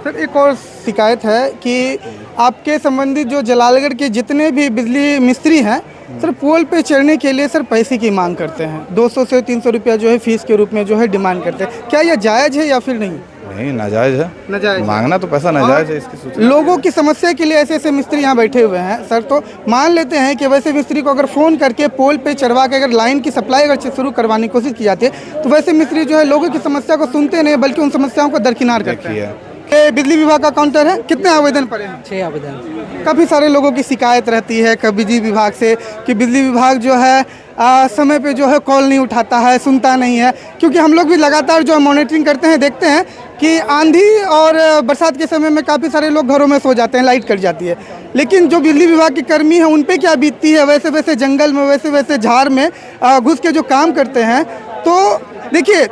Sir एक और शिकायत है कि आपके संबंधित जो जलालगढ़ के जितने भी बिजली मिस्त्री हैं सर पोल पे चढ़ने के लिए सर पैसे की मांग करते हैं। 200 से 300 रुपया जो है फीस के रूप में जो है डिमांड करते हैं। क्या यह जायज़ है या फिर नहीं? नहीं, नाजायज है। नाजायज मांगना तो पैसा नाजायज है। इसकी सूचना लोगों की समस्या के लिए ऐसे ऐसे मिस्त्री यहाँ बैठे हुए हैं सर। तो मान लेते हैं कि वैसे मिस्त्री को अगर फ़ोन करके पोल पे चढ़वा के अगर लाइन की सप्लाई अगर शुरू करवाने की कोशिश की जाती है तो वैसे मिस्त्री जो है लोगों की समस्या को सुनते नहीं बल्कि उन समस्याओं को दरकिनार करते हैं। ये बिजली विभाग का काउंटर है। कितने आवेदन पड़े हैं? 6 आवेदन। काफ़ी सारे लोगों की शिकायत रहती है कभी बिजली विभाग से कि बिजली विभाग जो है समय पे जो है कॉल नहीं उठाता है, सुनता नहीं है। क्योंकि हम लोग भी लगातार जो है मॉनिटरिंग करते हैं, देखते हैं कि आंधी और बरसात के समय में काफ़ी सारे लोग घरों में सो जाते हैं, लाइट कट जाती है। लेकिन जो बिजली विभाग के कर्मी हैं उन पे क्या बीतती है, वैसे वैसे जंगल में वैसे वैसे झाड़ में घुस के जो काम करते हैं। तो देखिए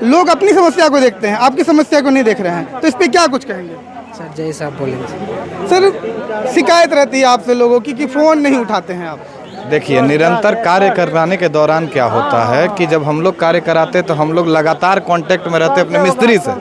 लोग अपनी समस्या को देखते हैं, आपकी समस्या को नहीं देख रहे हैं। तो इस पर क्या कुछ कहेंगे? सर जैसा आप बोलेंगे। सर शिकायत रहती है आपसे लोगों की कि फ़ोन नहीं उठाते हैं आप। देखिए, निरंतर कार्य कराने के दौरान क्या होता है कि जब हम लोग कार्य कराते तो हम लोग लगातार कांटेक्ट में रहते अपने मिस्त्री से,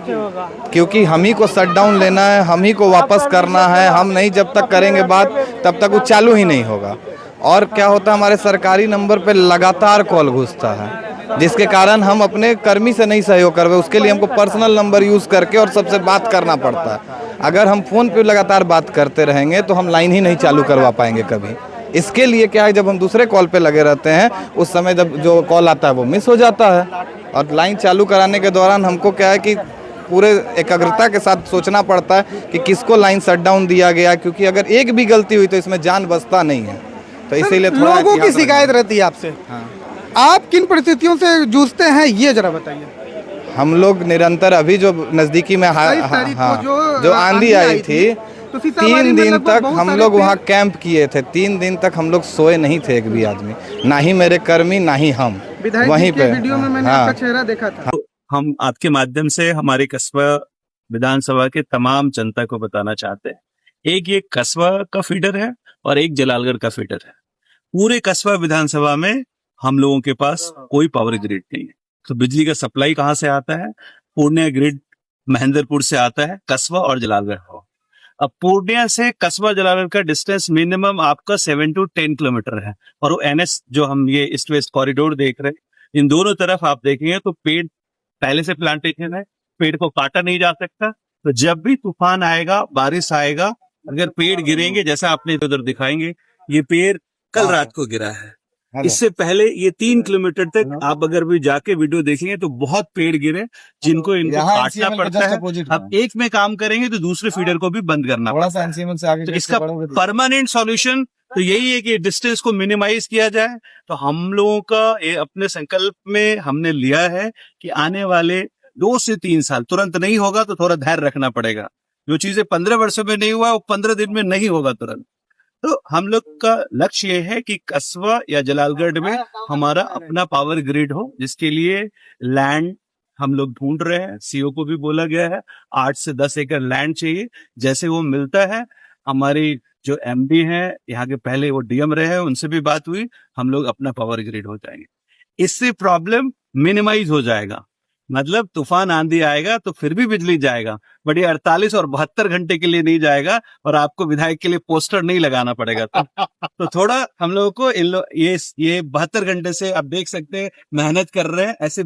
क्योंकि हम ही को शट डाउन लेना है, हम ही को वापस करना है। हम नहीं जब तक करेंगे बात तब तक वो चालू ही नहीं होगा। और क्या होता है, हमारे सरकारी नंबर पे लगातार कॉल घुसता है, जिसके कारण हम अपने कर्मी से नहीं सहयोग कर पाए। उसके लिए हमको पर्सनल नंबर यूज़ करके और सबसे बात करना पड़ता है। अगर हम फ़ोन पे लगातार बात करते रहेंगे तो हम लाइन ही नहीं चालू करवा पाएंगे कभी। इसके लिए क्या है, जब हम दूसरे कॉल पे लगे रहते हैं उस समय जब जो कॉल आता है वो मिस हो जाता है। और लाइन चालू कराने के दौरान हमको क्या है कि पूरे एकाग्रता के साथ सोचना पड़ता है कि किसको लाइन शट डाउन दिया गया, क्योंकि अगर एक भी गलती हुई तो इसमें जान बचता नहीं है। तो इसीलिए थोड़ा लोगों की शिकायत रहती है आपसे। हाँ। आप किन परिस्थितियों से जूझते हैं ये जरा बताइए। हम लोग निरंतर अभी जो नज़दीकी में जो आंधी आई थी तो सीतामढ़ी 3 में दिन लगभग तक बहुत हम सारे लोग वहाँ कैंप किए थे। 3 दिन तक हम लोग सोए नहीं थे, एक भी आदमी, ना ही मेरे कर्मी ना ही हम। विधायक वहीं जी के पे वीडियो में मैंने आपका चेहरा देखा था। हम आपके माध्यम से हमारे कस्बा विधानसभा के तमाम जनता को बताना चाहते हैं, एक ये कस्बा का फीडर है और एक जलालगढ़ का फीडर है। पूरे कस्बा विधानसभा में हम लोगों के पास कोई पावर ग्रिड नहीं है। तो बिजली का सप्लाई कहाँ से आता है? पूर्णिया ग्रिड महेंद्रपुर से आता है, कस्बा और जलालगढ़ हो। अब पूर्णिया से कस्बा जलालगढ़ का डिस्टेंस मिनिमम आपका 7 to 10 किलोमीटर है। और वो NS जो हम ये ईस्ट वेस्ट कॉरिडोर देख रहे हैं, इन दोनों तरफ आप देखेंगे तो पेड़ पहले से प्लांटेशन है, पेड़ को काटा नहीं जा सकता। तो जब भी तूफान आएगा, बारिश आएगा, अगर पेड़ गिरेंगे, जैसा आपने उधर दिखाएंगे, ये पेड़ कल रात को गिरा है। इससे पहले ये 3 किलोमीटर तक आप अगर भी जाके वीडियो देखेंगे तो बहुत पेड़ गिरे जिनको इनको काटना पड़ता है। अब एक में काम करेंगे तो दूसरे फीडर को भी बंद करना पड़ता है। तो इसका परमानेंट सॉल्यूशन तो यही है कि डिस्टेंस को मिनिमाइज किया जाए। तो हम लोगों का ये अपने संकल्प में हमने लिया है कि आने वाले 2 से 3 साल, तुरंत नहीं होगा तो थोड़ा धैर्य रखना पड़ेगा। जो चीजें 15 वर्षों में नहीं हुआ वो 15 दिन में नहीं होगा तुरंत। तो हम लोग का लक्ष्य ये है कि कस्बा या जलालगढ़ में हमारा अपना पावर ग्रिड हो, जिसके लिए लैंड हम लोग ढूंढ रहे हैं। सीओ को भी बोला गया है 8 से 10 एकड़ लैंड चाहिए। जैसे वो मिलता है, हमारी जो MD हैं यहाँ के, पहले वो DM रहे हैं, उनसे भी बात हुई, हम लोग अपना पावर ग्रिड हो जाएंगे। इससे प्रॉब्लम मिनिमाइज हो जाएगा। मतलब तूफान आंधी आएगा तो फिर भी बिजली जाएगा, बट ये 48 और 72 घंटे के लिए नहीं जाएगा और आपको विधायक के लिए पोस्टर नहीं लगाना पड़ेगा। तो थोड़ा हम लोगों को ये 72 घंटे से आप देख सकते हैं मेहनत कर रहे हैं। ऐसे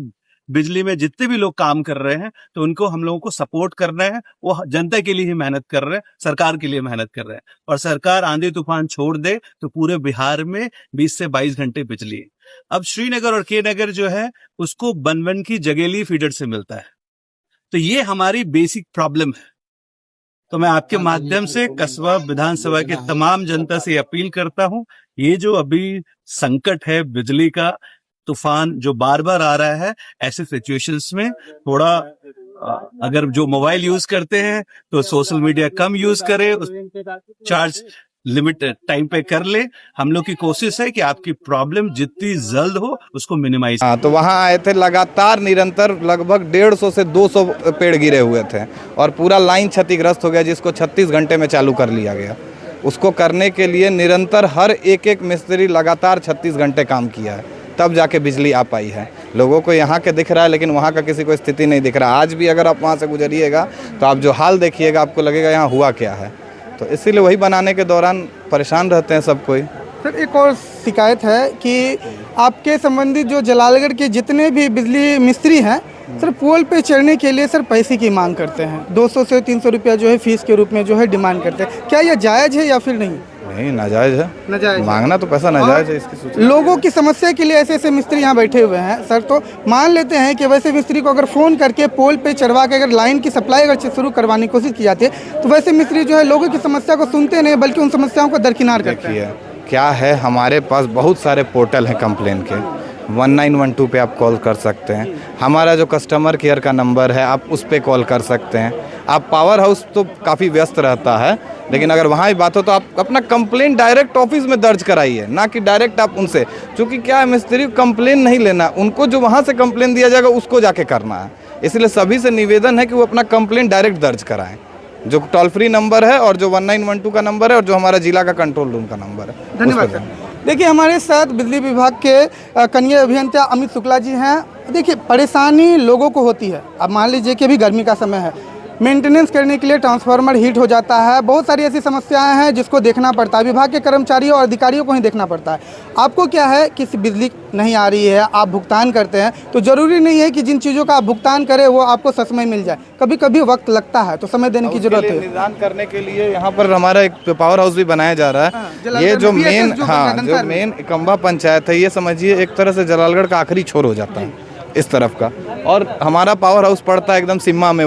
बिजली में जितने भी लोग काम कर रहे हैं तो उनको हम लोगों को सपोर्ट करना है। वो जनता के लिए ही मेहनत कर रहे हैं, सरकार के लिए मेहनत कर रहे हैं। और सरकार आंधी तूफान छोड़ दे तो पूरे बिहार में 20 से 22 घंटे बिजली है। अब श्रीनगर और के नगर जो है उसको बनवन की जगेली फीडर से मिलता है। तो ये हमारी बेसिक प्रॉब्लम है। तो मैं आपके माध्यम से कस्बा विधानसभा के तमाम जनता से अपील करता हूं, ये जो अभी संकट है बिजली का, तूफान जो बार बार आ रहा है, ऐसे सिचुएशंस में थोड़ा अगर जो मोबाइल यूज करते हैं तो सोशल मीडिया कम यूज करें, चार्ज लिमिट टाइम पे कर ले। हम लोग की कोशिश है कि आपकी प्रॉब्लम जितनी जल्द हो उसको मिनिमाइज। तो वहाँ आए थे, लगातार निरंतर लगभग 150 से 200 पेड़ गिरे हुए थे और पूरा लाइन क्षतिग्रस्त हो गया, जिसको 36 घंटे में चालू कर लिया गया। उसको करने के लिए निरंतर हर एक मिस्त्री लगातार 36 घंटे काम किया है, तब जाके बिजली आ पाई है। लोगों को यहाँ के दिख रहा है लेकिन वहाँ का किसी को स्थिति नहीं दिख रहा। आज भी अगर आप वहाँ से गुजरिएगा तो आप जो हाल देखिएगा आपको लगेगा यहाँ हुआ क्या है। तो इसीलिए वही बनाने के दौरान परेशान रहते हैं सब कोई। सर एक और शिकायत है कि आपके संबंधित जो जलालगढ़ के जितने भी बिजली मिस्त्री हैं सर पोल पे चढ़ने के लिए सर पैसे की मांग करते हैं, 200 से 300 रुपया जो है फीस के रूप में जो है डिमांड करते हैं। क्या यह जायज़ है या फिर नहीं? नहीं, नाजायज़ है। नाजायज़ मांगना तो पैसा नाजायज़ है, इसकी सूचना लोगों की समस्या के लिए ऐसे ऐसे मिस्त्री यहाँ बैठे हुए हैं सर। तो मान लेते हैं कि वैसे मिस्त्री को अगर फ़ोन करके पोल पे चढ़वा के अगर लाइन की सप्लाई अगर शुरू करवाने की कोशिश की जाती है तो वैसे मिस्त्री जो है लोगों की समस्या को सुनते नहीं बल्कि उन समस्याओं को दरकिनार करते हैं। क्या है, हमारे पास बहुत सारे पोर्टल हैं कंप्लेन के, 1912 पे आप कॉल कर सकते हैं। हमारा जो कस्टमर केयर का नंबर है आप उस पर कॉल कर सकते हैं। आप पावर हाउस तो काफ़ी व्यस्त रहता है लेकिन अगर वहाँ ही बात हो तो आप अपना कंप्लेन डायरेक्ट ऑफिस में दर्ज कराइए, ना कि डायरेक्ट आप उनसे। क्योंकि क्या है, मिस्त्री को कंप्लेन नहीं लेना, उनको जो वहाँ से कंप्लेन दिया जाएगा उसको जाके करना है। इसलिए सभी से निवेदन है कि वो अपना कंप्लेन डायरेक्ट दर्ज कराएं, जो टोल फ्री नंबर है और जो 1912 का नंबर है और जो हमारा जिला का कंट्रोल रूम का नंबर है। धन्यवाद सर। देखिए हमारे साथ बिजली विभाग के कनीय अभियंता अमित शुक्ला जी हैं। देखिए परेशानी लोगों को होती है। अब मान लीजिए कि अभी गर्मी का समय है, मेंटेनेंस करने के लिए ट्रांसफार्मर हीट हो जाता है, बहुत सारी ऐसी समस्याएं हैं जिसको देखना पड़ता है, विभाग के कर्मचारियों और अधिकारियों को ही देखना पड़ता है। आपको क्या है कि बिजली नहीं आ रही है, आप भुगतान करते हैं तो ज़रूरी नहीं है कि जिन चीज़ों का आप भुगतान करें वो आपको सच में मिल जाए। कभी कभी वक्त लगता है तो समय देने की जरूरत है। निदान करने के लिए यहाँ पर हमारा एक पावर हाउस भी बनाया जा रहा है। ये जो मेन जो मेन कंबा पंचायत है, ये समझिए एक तरह से जलालगढ़ का आखिरी छोर हो जाता है इस तरफ का, और हमारा पावर हाउस पड़ता है एकदम सिम्मा में।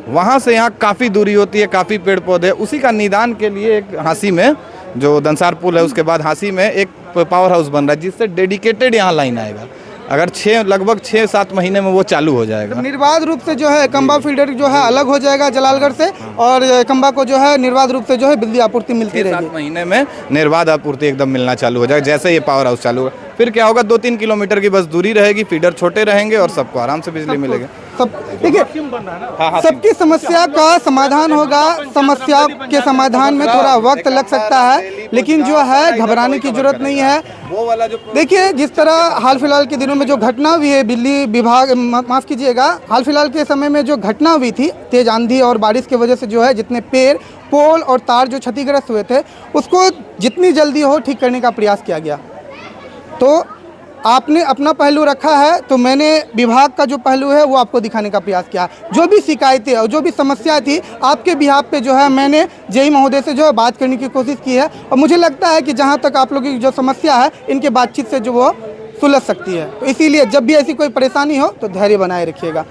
वहाँ से यहाँ काफ़ी दूरी होती है, काफ़ी पेड़ पौधे। उसी का निदान के लिए एक हांसी में जो दंसार पुल है उसके बाद हांसी में एक पावर हाउस बन रहा है जिससे डेडिकेटेड यहाँ लाइन आएगा। अगर लगभग 6-7 महीने में वो चालू हो जाएगा। निर्बाध रूप से जो है कंबा फीडर जो है अलग हो जाएगा जलालगढ़ से, और कंबा को जो है निर्बाध रूप से जो है बिजली आपूर्ति मिलती रहेगी। 7 महीने में निर्बाध आपूर्ति एकदम मिलना चालू हो जाएगा जैसे ये पावर हाउस चालू होगा। फिर क्या होगा, 2-3 किलोमीटर की बस दूरी रहेगी, फीडर छोटे रहेंगे और सबको आराम से बिजली मिलेगी। सब देखिए सबकी समस्या का समाधान होगा। समस्या के समाधान में थोड़ा वक्त लग सकता है लेकिन जो है घबराने की जरूरत नहीं है। वो वाला जो देखिए जिस तरह हाल फिलहाल के दिनों में जो घटना हुई है, बिजली विभाग माफ़ कीजिएगा, हाल फिलहाल के समय में जो घटना हुई थी, तेज आंधी और बारिश की वजह से जो है जितने पेड़ पोल और तार जो क्षतिग्रस्त हुए थे उसको जितनी जल्दी हो ठीक करने का प्रयास किया गया। तो आपने अपना पहलू रखा है तो मैंने विभाग का जो पहलू है वो आपको दिखाने का प्रयास किया। जो भी शिकायतें और जो भी समस्या थी आपके बिहाफ पे जो है मैंने जेई महोदय से जो है बात करने की कोशिश की है, और मुझे लगता है कि जहां तक आप लोगों की जो समस्या है इनके बातचीत से जो वो सुलझ सकती है। तो इसीलिए जब भी ऐसी कोई परेशानी हो तो धैर्य बनाए रखिएगा।